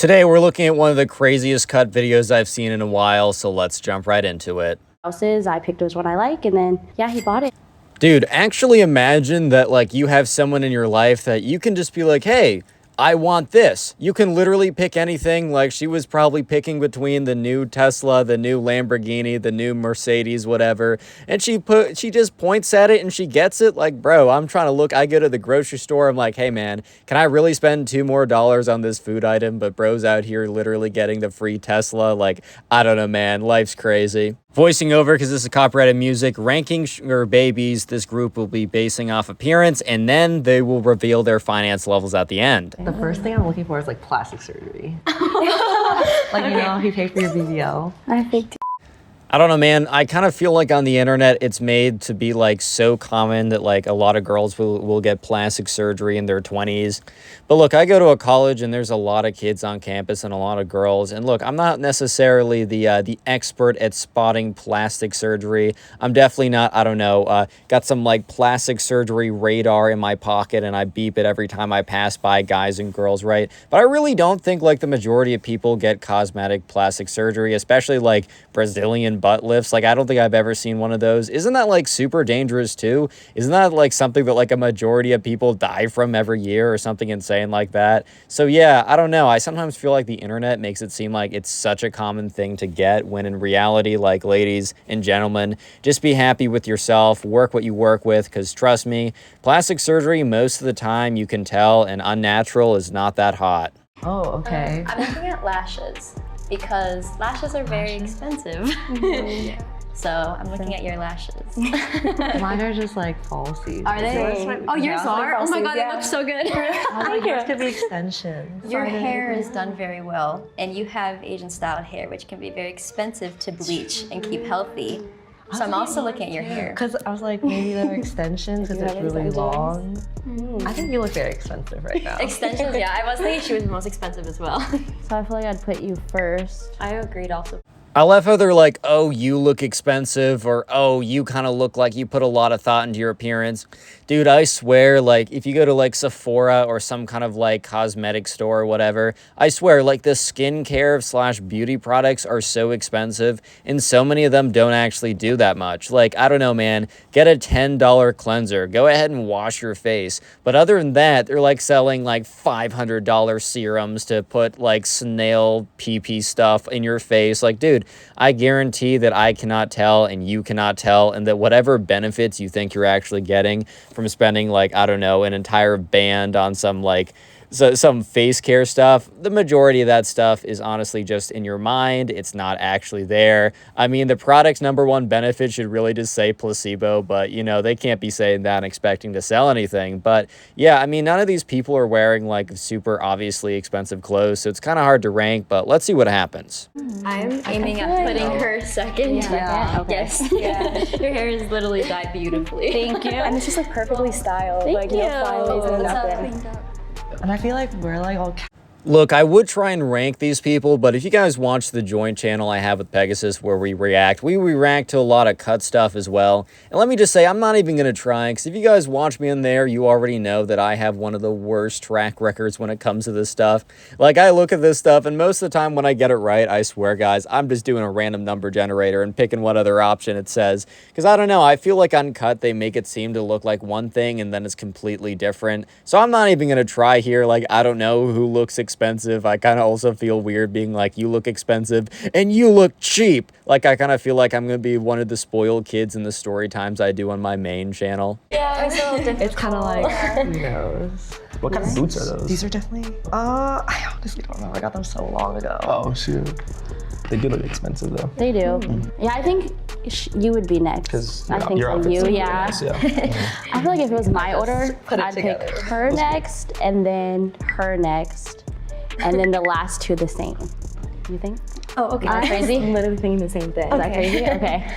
Today we're looking at one of the craziest cut videos I've seen in a while, so let's jump right into it. Houses, I picked which one I like, and then, yeah, he bought it. Dude, actually imagine that like you have someone in your life that you can just be like, hey, I want this. You can literally pick anything. Like she was probably picking between the new Tesla, the new Lamborghini, the new Mercedes, whatever. And she just points at it and she gets it. Like, bro, I'm trying to look. I go to the grocery store. I'm like, hey man, can I really spend $2 more on this food item? But bro's out here literally getting the free Tesla. Like, I don't know, man. Life's crazy. Voicing over, because this is copyrighted music, ranking sugar babies, this group will be basing off appearance, and then they will reveal their finance levels at the end. The first thing I'm looking for is like plastic surgery. Like, you know, if you pay for your BBL. I think. I don't know, man. I kind of feel like on the internet, it's made to be like so common that like a lot of girls will get plastic surgery in their 20s. But look, I go to a college and there's a lot of kids on campus and a lot of girls. And look, I'm not necessarily the expert at spotting plastic surgery. I'm definitely not, I don't know, got some like plastic surgery radar in my pocket and I beep it every time I pass by guys and girls, right? But I really don't think like the majority of people get cosmetic plastic surgery, especially like Brazilian butt lifts. Like, I don't think I've ever seen one of those. Isn't that like super dangerous too? Isn't that like something that like a majority of people die from every year or something insane like that? So yeah, I don't know. I sometimes feel like the internet makes it seem like it's such a common thing to get, when in reality, like, ladies and gentlemen, just be happy with yourself, work what you work with, because trust me, plastic surgery most of the time you can tell and unnatural is not that hot. Oh, okay. I'm looking at lashes because lashes are very expensive. So I'm looking at your lashes. Mine are just like falsies. Are they? Oh, yours are? Oh my god, they look so good. Like, yours could be extensions. Your hair is done very well, and you have Asian style hair, which can be very expensive to bleach and keep healthy. So I'm also looking at your hair. Because I was like, maybe they're extensions because it's really long. I think you look very expensive right now. Extensions, yeah. I was thinking she was the most expensive as well. So I feel like I'd put you first. I agreed also. I love how they're like, oh, you look expensive, or oh, you kind of look like you put a lot of thought into your appearance. Dude, I swear, like, if you go to like Sephora or some kind of like cosmetic store or whatever, I swear, like, the skincare / beauty products are so expensive, and so many of them don't actually do that much. Like, I don't know, man, get a $10 cleanser, go ahead and wash your face. But other than that, they're like selling like $500 serums to put like snail pee stuff in your face. Like, dude, I guarantee that I cannot tell and you cannot tell, and that whatever benefits you think you're actually getting from spending like, I don't know, an entire band on some like some face care stuff, the majority of that stuff is honestly just in your mind. It's not actually there. I mean, the product's #1 benefit should really just say placebo, but you know, they can't be saying that and expecting to sell anything. But yeah, I mean, none of these people are wearing like super obviously expensive clothes, so it's kind of hard to rank, but let's see what happens. I'm aiming at putting her second. Yeah. Okay. Yes. Yeah. Your hair is literally dyed beautifully. Thank you. And it's just like perfectly styled. Thank like you. no flyaways or It's all nothing. cleaned up. And I feel like we're like all Look, I would try and rank these people, but if you guys watch the joint channel I have with Pegasus where we react to a lot of cut stuff as well. And let me just say, I'm not even going to try, because if you guys watch me in there, you already know that I have one of the worst track records when it comes to this stuff. Like, I look at this stuff, and most of the time when I get it right, I swear, guys, I'm just doing a random number generator and picking what other option it says. Because I don't know, I feel like on cut, they make it seem to look like one thing, and then it's completely different. So I'm not even going to try here. Like, I don't know who looks expensive. I kind of also feel weird being like, you look expensive and you look cheap. Like, I kind of feel like I'm going to be one of the spoiled kids in the story times I do on my main channel. Yeah, it's a little difficult. It's kind of like, who knows? What kind of boots are those? These are definitely, I honestly don't know. I got them so long ago. Oh, shoot. They do look expensive, though. They do. Yeah, I think you would be next. 'Cause I think your so. outfits You, look really yeah. nice, yeah. I feel like if it was my order, Put it I'd together. pick her next, and then her next, and then the last two the same. You think? Oh, okay. Am I crazy? I'm literally thinking the same thing. Is that crazy? Okay.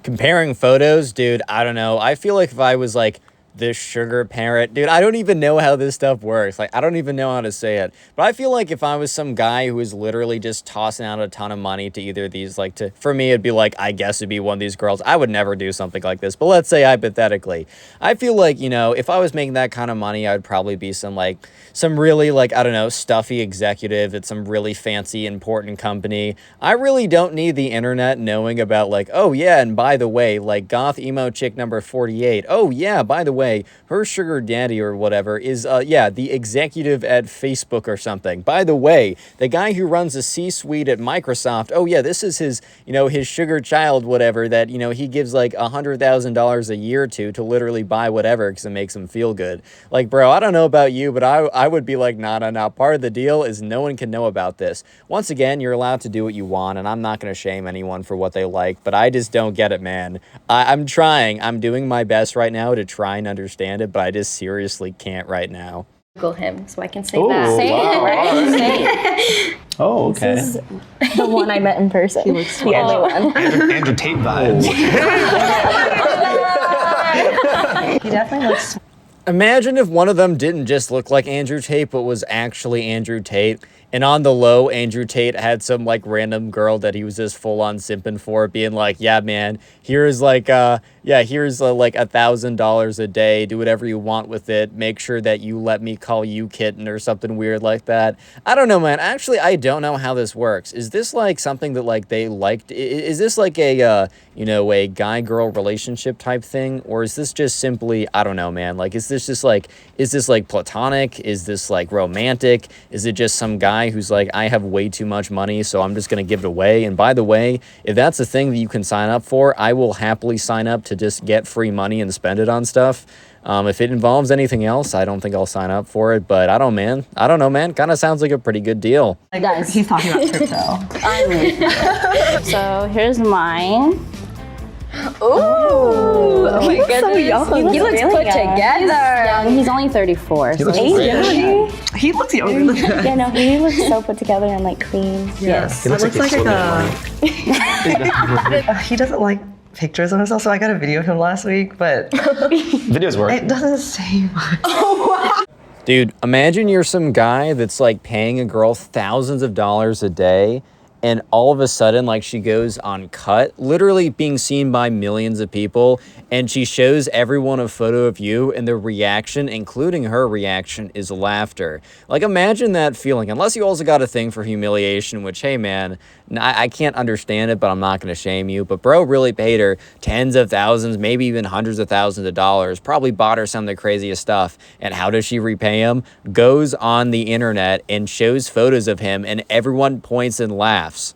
Comparing photos, dude, I don't know. I feel like if I was like this sugar parent. Dude, I don't even know how this stuff works. Like, I don't even know how to say it. But I feel like if I was some guy who was literally just tossing out a ton of money to either of these, like, for me, it'd be like, I guess it'd be one of these girls. I would never do something like this. But let's say hypothetically, I feel like, you know, if I was making that kind of money, I'd probably be some really, like, I don't know, stuffy executive at some really fancy, important company. I really don't need the internet knowing about, like, oh, yeah, and by the way, like, goth emo chick number 48. Oh, yeah, by the way, her sugar daddy or whatever is, yeah, the executive at Facebook or something. By the way, the guy who runs a C-suite at Microsoft, oh, yeah, this is his, you know, his sugar child, whatever, that, you know, he gives like $100,000 a year to literally buy whatever because it makes him feel good. Like, bro, I don't know about you, but I would be like, nah. Part of the deal is no one can know about this. Once again, you're allowed to do what you want, and I'm not going to shame anyone for what they like, but I just don't get it, man. I'm trying. I'm doing my best right now to try and understand it, but I just seriously can't right now. Google him so I can say Ooh, that. Say it, right? Say it. Oh, okay. This is the one I met in person. He looks the only one. Andrew Tate vibes. He definitely looks. Imagine if one of them didn't just look like Andrew Tate, but was actually Andrew Tate. And on the low, Andrew Tate had some, like, random girl that he was just full-on simping for, being like, yeah, man, here's, like, here's, like, $1,000 a day. Do whatever you want with it. Make sure that you let me call you kitten or something weird like that. I don't know, man. Actually, I don't know how this works. Is this, like, something that, like, they liked? Is this, like, a, you know, a guy-girl relationship type thing? Or is this just simply, I don't know, man. Like, is this just, like, platonic? Is this, like, romantic? Is it just some guy who's like, I have way too much money, so I'm just going to give it away? And by the way, if that's a thing that you can sign up for, I will happily sign up to just get free money and spend it on stuff. If it involves anything else, I don't think I'll sign up for it, but I don't know, man. Kind of sounds like a pretty good deal. Like, he's talking about crypto. So here's mine. Ooh! Oh my goodness. He looks really put young. together. Young. He's only 34. So He looks younger than that. Yeah, no, he looks so put together and like clean. Yes. He looks like He doesn't like pictures of himself, so I got a video of him last week, but Videos work. it doesn't say much. Dude, imagine you're some guy that's like paying a girl thousands of dollars a day, and all of a sudden, like, she goes on cut, literally being seen by millions of people, and she shows everyone a photo of you, and the reaction, including her reaction, is laughter. Like, imagine that feeling, unless you also got a thing for humiliation, which, hey, man, I can't understand it, but I'm not going to shame you. But bro really paid her tens of thousands, maybe even hundreds of thousands of dollars, probably bought her some of the craziest stuff. And how does she repay him? Goes on the internet and shows photos of him, and everyone points and laughs.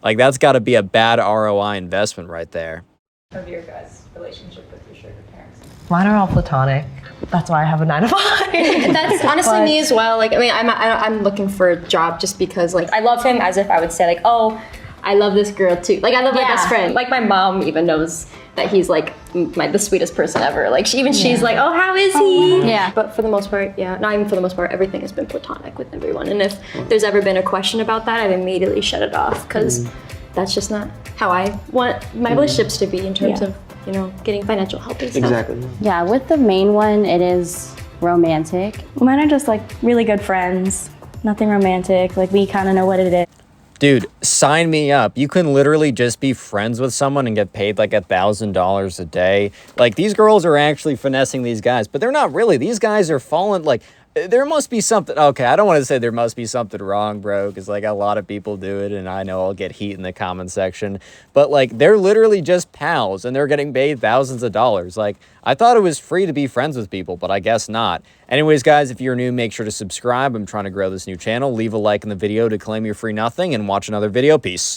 Like, that's got to be a bad ROI investment right there. Of your guys' relationship with your sugar parents. Mine are all platonic. That's why I have a 9 to 5. That's honestly me as well. Like, I mean, I'm looking for a job just because, like, I love him as if I would say, like, oh, I love this girl too. Like, I love my best friend. Like, my mom even knows that he's like the sweetest person ever. Like, she's like, oh, how is he? Yeah. But for the most part, not even for the most part, everything has been platonic with everyone. And if there's ever been a question about that, I've immediately shut it off because that's just not how I want my relationships to be in terms of, you know, getting financial help and stuff. Exactly. Yeah, with the main one, it is romantic. Mine are just like really good friends. Nothing romantic. Like, we kind of know what it is. Dude, sign me up. You can literally just be friends with someone and get paid like $1,000 a day. Like, these girls are actually finessing these guys, but they're not really. These guys are falling, like, there must be something. Okay, I don't want to say there must be something wrong, bro, because, like, a lot of people do it, and I know I'll get heat in the comment section. But, like, they're literally just pals, and they're getting paid thousands of dollars. Like, I thought it was free to be friends with people, but I guess not. Anyways, guys, if you're new, make sure to subscribe. I'm trying to grow this new channel. Leave a like in the video to claim your free nothing, and watch another video. Peace.